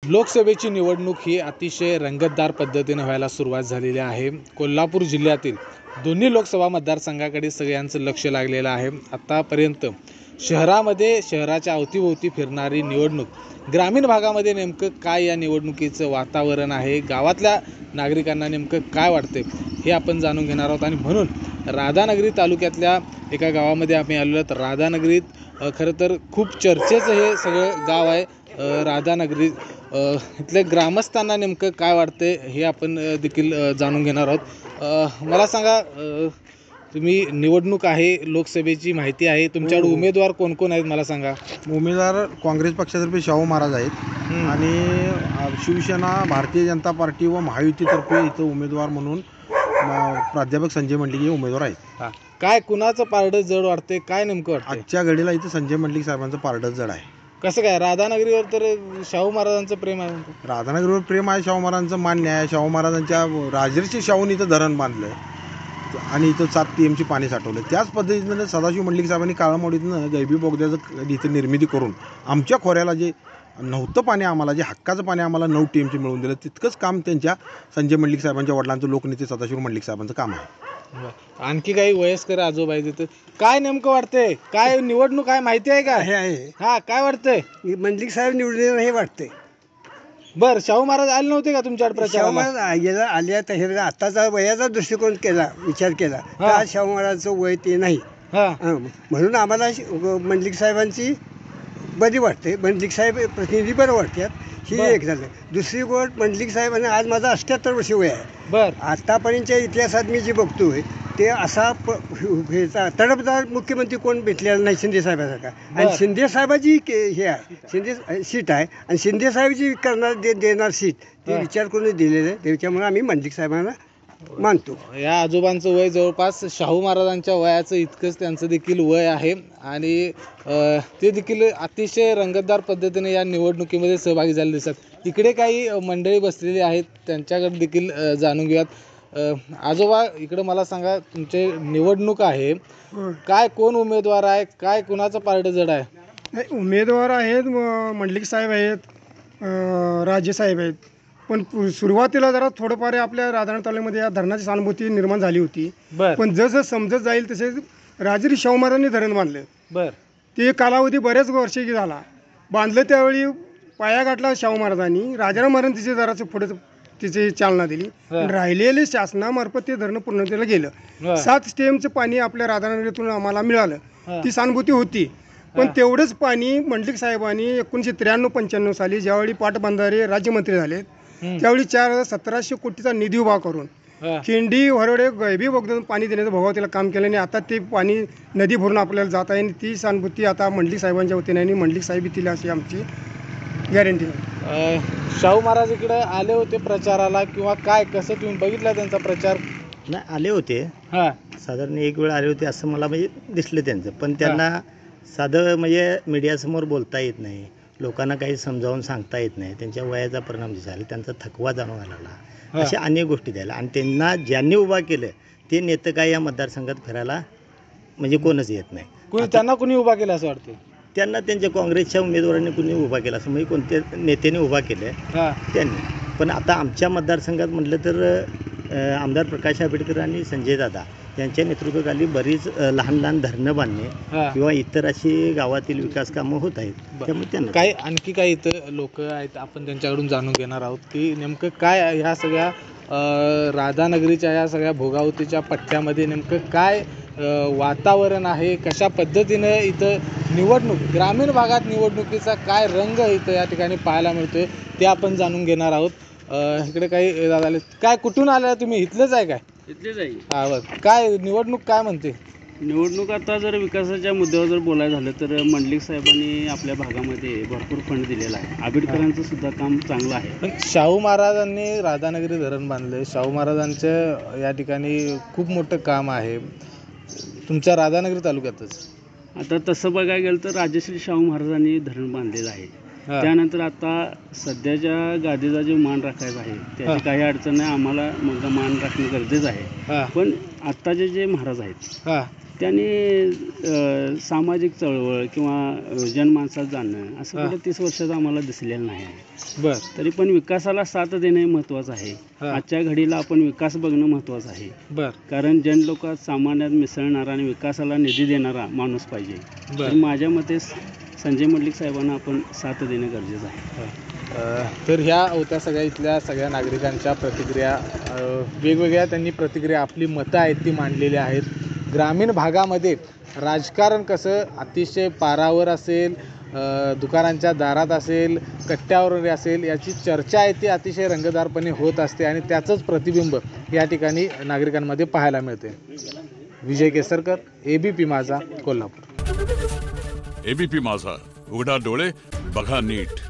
लोकसभेची निवडणूक ही अतिशय रंगतदार पद्धतीने व्हायला सुरुवात झालेली आहे. कोल्हापूर जिल्ह्यातील दोन्ही लोकसभा मतदारसंघाकडे सगळ्यांचं लक्ष लागलेलं आहे. आतापर्यंत शहरामध्ये शहराच्या अवतीभोवती फिरणारी निवडणूक, ग्रामीण भागामध्ये नेमकं काय या निवडणुकीचं वातावरण आहे, गावातल्या नागरिकांना नेमकं काय वाटते हे आपण जाणून घेणार आहोत. आणि म्हणून राधानगरी तालुक्यातल्या एका गावामध्ये आम्ही आलेलो आहोत. राधानगरीत खरं तर खूप चर्चेचं हे सगळं गाव आहे. राधानगरी इथल्या ग्रामस्थांना नेमकं काय वाटते हे आपण देखील जाणून घेणार आहोत. मला सांगा, तुम्ही निवडणूक आहे, लोकसभेची माहिती आहे, तुमच्याकडे उमेदवार कोण कोण आहेत मला सांगा. उमेदवार काँग्रेस पक्षातर्फे शाहू महाराज आहेत आणि शिवसेना, भारतीय जनता पार्टी व महायुतीतर्फे इथं उमेदवार म्हणून प्राध्यापक संजय मंडलिक हे उमेदवार आहेत. काय कुणाचं पारडं जड वाटते, काय नेमकं वाटतं आजच्या घडीला इथं संजय मंडलिक साहेबांचं पारडं जड आहे. कसं काय? राधानगरीवर तर शाहू महाराजांचं प्रेम आहे. राधानगरीवर प्रेम आहे, शाहू महाराजांचं मान्य आहे. शाहू महाराजांच्या राजर्षी शाहून इथं धरण बांधलं आणि इथं 7 TMची पाणी साठवलं. त्याच पद्धतीनं सदाशिव मंडलिक साहेबांनी काळामोडीतनं गैबी बोगद्याचं इथं निर्मिती करून आमच्या खोऱ्याला जे नव्हतं पाणी, आम्हाला जे हक्काचं पाणी आम्हाला 9 TMची मिळवून दिलं. तितकंच काम त्यांच्या संजय मंडलिक साहेबांच्या वडिलांचं, लोकनेते सदाशिव मंडलिक साहेबांचं काम आहे. आणखी काही वयस्कर आजोबा आहेत तिथं, काय नेमकं वाटतंय? काय निवडणूक काय माहिती आहे का? हा, काय वाटतंय? मंडलिक साहेब निवडून हे वाटतंय. बर, शाहू महाराज आले नव्हते का तुमच्याकडे शाहू प्रचाराला? महाराज गेला आल्या तर आताचा वयाचा दृष्टिकोन केला, विचार केला तर आज शाहू महाराजांचं वय ते नाही. म्हणून आम्हाला मंडलिक साहेबांची बरी वाटते. मंडलिक साहेब प्रतिनिधी बरं वाटतात. ही एक झालं. दुसरी गोष्ट, मंडलिक साहेबांनी आज माझा 78 वर्ष वय आहे. बर, आतापर्यंतच्या इतिहासात मी जे बघतोय ते असा तडफदार मुख्यमंत्री कोण भेटलेला नाही शिंदे साहेबांसारखा. आणि शिंदे साहेबाची हे आहे, शिंदे सीट आहे आणि शिंदे साहेब जी करणार देणार सीट ते विचार करून दिलेलं आहे. त्याच्यामुळे आम्ही मंडलिक साहेबांना मानतो. या आजोबांचं वय जवळपास शाहू महाराजांच्या वयाचं इतकंच त्यांचं देखील वय आहे आणि ते देखील अतिशय रंगतदार पद्धतीने या निवडणुकीमध्ये सहभागी झाले दिसतात. इकडे काही मंडळी बसलेली आहेत, त्यांच्याकडे देखील जाणून घेऊयात. आजोबा, इकडे मला सांगा, तुमचे निवडणूक आहे, काय कोण उमेदवार आहे, काय कुणाचं पारडं जड आहे? उमेदवार आहेत, मंडलिक साहेब आहेत, राजे साहेब आहेत. पण सुरुवातीला जरा थोडंफार आपल्या राधानगरी तालुक्यामध्ये या धरणाची सहानुभूती निर्माण झाली होती. पण जसं समजत जाईल तसे राजर्षी शाहू महाराजांनी धरण बांधलं. बर, ते कालावधी बऱ्याच वर्षी झाला. बांधलं त्यावेळी पाया गाठला शाहू महाराजांनी. राजाराम महाराज तिचे जराचं पुढे तिची चालना दिली. राहिलेले शासनामार्फत ते धरण पूर्णतेला गेलं. 7 TMचं पाणी आपल्या राधानगरीतून आम्हाला मिळालं. ती सहानुभूती होती. पण तेवढंच पाणी मंडलिक साहेबांनी 1993-95 साली ज्यावेळी पाटबंधारे राज्यमंत्री झाले त्यावेळी 4,1700 कोटीचा निधी उभा करून खिंडी वरवडे गैबी बोगद्यातून पाणी देण्याचं भगवतीला काम केलं. आणि आता ते पाणी नदी भरून आपल्याला जात आहे आणि ती सहानुभूती आता मंडलिक साहेबांच्या वतीने आणि मंडलिक साहेब येतील अशी आमची गॅरंटी आहे. शाहू महाराज इकडे आले होते प्रचाराला किंवा काय, कसं तुम्ही बघितला त्यांचा प्रचार? नाही, आले होते. साधारण एक वेळ आले होते असं मला म्हणजे दिसलं त्यांचं. पण त्यांना साधं म्हणजे मीडियासमोर बोलता येत नाही, लोकांना काही समजावून सांगता येत नाही. त्यांच्या वयाचा परिणाम झाला, त्यांचा थकवा जाणवायला लागला, अशा अनेक गोष्टी द्यायला. आणि त्यांना ज्यांनी उभा केलं ते नेतं काय या मतदारसंघात फिरायला म्हणजे कोणच येत नाही. त्यांना कुणी उभा केलं असं वाटतं? त्यांना त्यांच्या काँग्रेसच्या उमेदवारांनी कुणी उभा केला असं म्हणजे कोणत्या नेत्याने उभा केलं त्यांनी. पण आता आमच्या मतदारसंघात म्हटलं तर आमदार प्रकाश आंबेडकर आणि संजय दादा यांच्या नेतृत्वाखाली बरीच लहान लहान धरणं बांधणे किंवा इतर अशी गावातील विकास कामं होत आहेत. त्यामुळे त्यांना काय आणखी काही इथं लोक आहेत, आपण त्यांच्याकडून जाणून घेणार आहोत की नेमकं काय ह्या सगळ्या राधानगरीच्या या सगळ्या भोगावतीच्या पट्ट्यामध्ये नेमकं काय वातावरण आहे, कशा पद्धतीनं इथं निवडणूक, ग्रामीण भागात निवडणुकीचा काय रंग इथं या ठिकाणी पाहायला मिळतोय ते आपण जाणून घेणार आहोत. इकडे काही दादा आले. काय, कुठून आला तुम्ही? इथलंच आहे काय? इथलेच आहे. बरं, काय निवडणूक काय म्हणते? निवडणूक आता जर विकासाच्या मुद्द्यावर जर बोलायचं झालं तर मंडलिक साहेबांनी आपल्या भागामध्ये भरपूर फंड दिलेला आहे. आंबेडकरांचं सुद्धा काम चांगलं आहे. पण शाहू महाराजांनी राधानगरी धरण बांधले, शाहू महाराजांचं या ठिकाणी खूप मोठं काम आहे तुमच्या राधानगरी तालुक्यातच. आता तसं बघायला गेलं तर राजश्री शाहू महाराजांनी धरण बांधलेलं आहे. त्यानंतर आता सध्याच्या गादीचा जो मान राखायचा आहे त्याची काही अडचण नाही, आम्हाला मान राखणं गरजेचं आहे. पण आत्ताचे जे महाराज आहेत त्यांनी सामाजिक चळवळ किंवा जनमानसात जाणं असं कुठं 30 वर्षाचं आम्हाला दिसलेलं नाही आहे. बर तरी पण विकासाला साथ देणे महत्त्वाचं आहे. आजच्या घडीला आपण विकास बघणं महत्त्वाचं आहे. बर कारण जनलोकात सामान्यात मिसळणारा आणि विकासाला निधी देणारा माणूस पाहिजे. बर तर माझ्या मते संजय मंडलिक साहेबांना आपण साथ देणं गरजेचं आहे. तर ह्या होत्या सगळ्या इथल्या सगळ्या नागरिकांच्या प्रतिक्रिया. वेगवेगळ्या त्यांनी प्रतिक्रिया आपली मतं आहेत ती मांडलेली आहेत. ग्रामीण भागामध्ये राजकारण कसं अतिशय पारावर असेल, दुकानांच्या दारात असेल, कट्ट्यावर असेल, याची चर्चा आहे ती अतिशय रंगतदारपणे होत असते आणि त्याचंच प्रतिबिंब या ठिकाणी नागरिकांमध्ये पाहायला मिळते. विजय केसरकर, ABP माझा, कोल्हापूर. ABP माझा, उघडा डोळे बघा नीट.